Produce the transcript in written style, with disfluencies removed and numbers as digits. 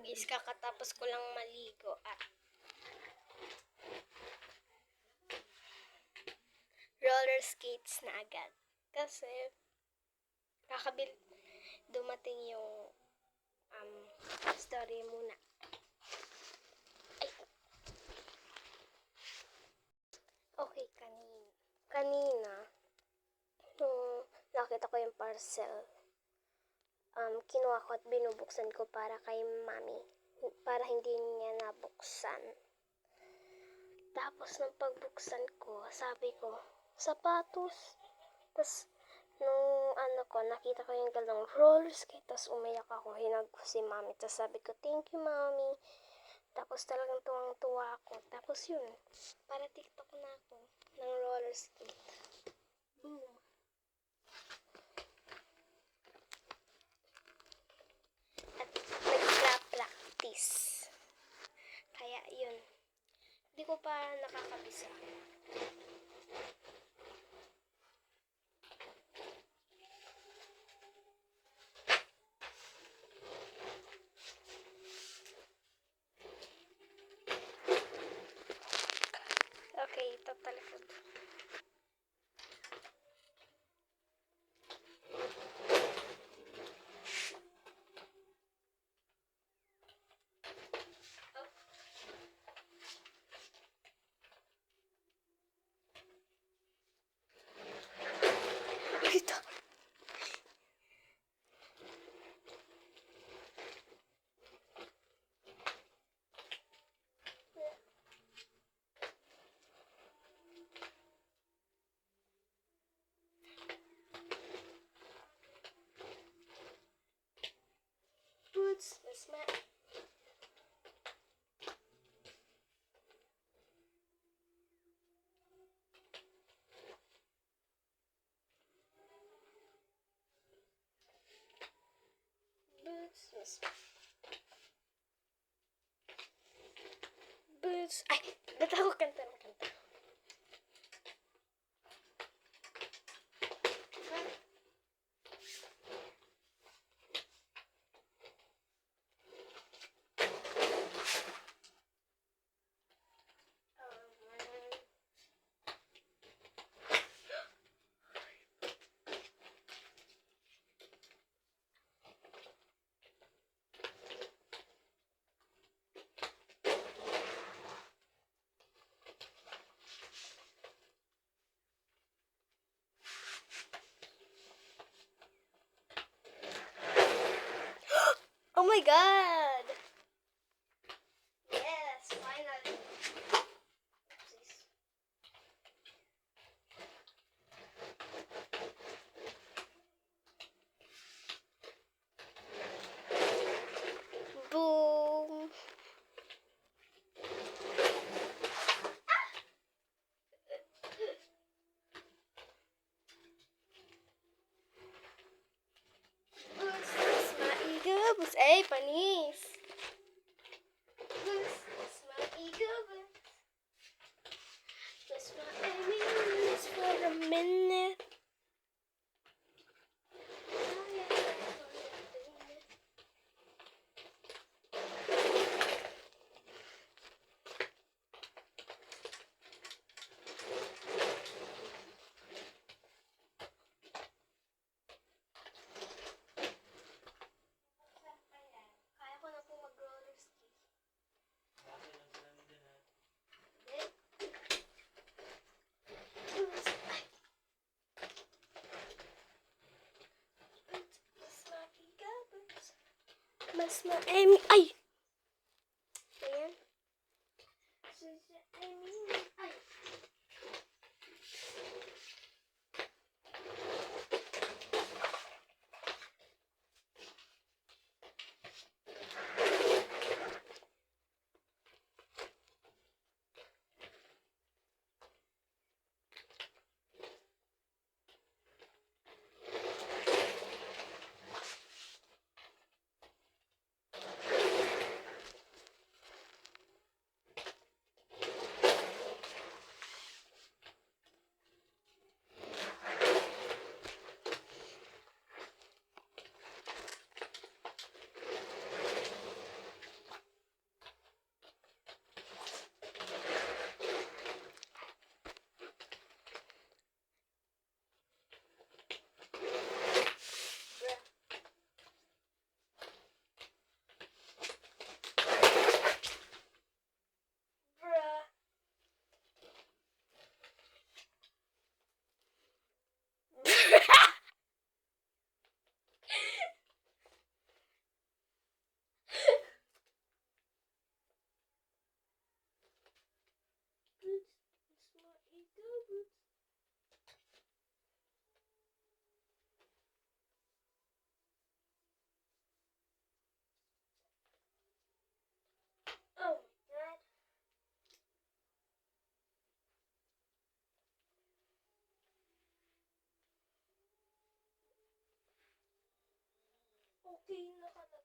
guys, kakatapos ko lang maligo at roller skates na agad. Kasi dumating yung story muna. Ay. Okay, kanina nung nakita ko yung parcel, kinuha ko at binubuksan ko para kay mami, para hindi niya nabuksan. Tapos nung pagbuksan ko, sabi ko, sapatos. Tapos nung nakita ko yung galang roller skate, tapos umiyak ako, hinag ko si mami, tapos sabi ko, thank you mami. Tapos talagang tuwang-tuwa ako. Tapos yun, para TikTok na ako ng roller skate. Boom. At nag-practice. Kaya yun, hindi ko pa nakakabisa. Okay, ito talaga. Ito. Boots, that's my... Boots. Ay, ba't ako kanta na kanta? Oh my god! Yes, finally. Boom! Boots, that's my eagle boots. Ay, panis! Boots, that's my eagle boots. That's my enemies for a minute. Kaya ko na po mag-roller skate. Mas ma-emi. Ay! Ayan. Ay! Okay na ka na.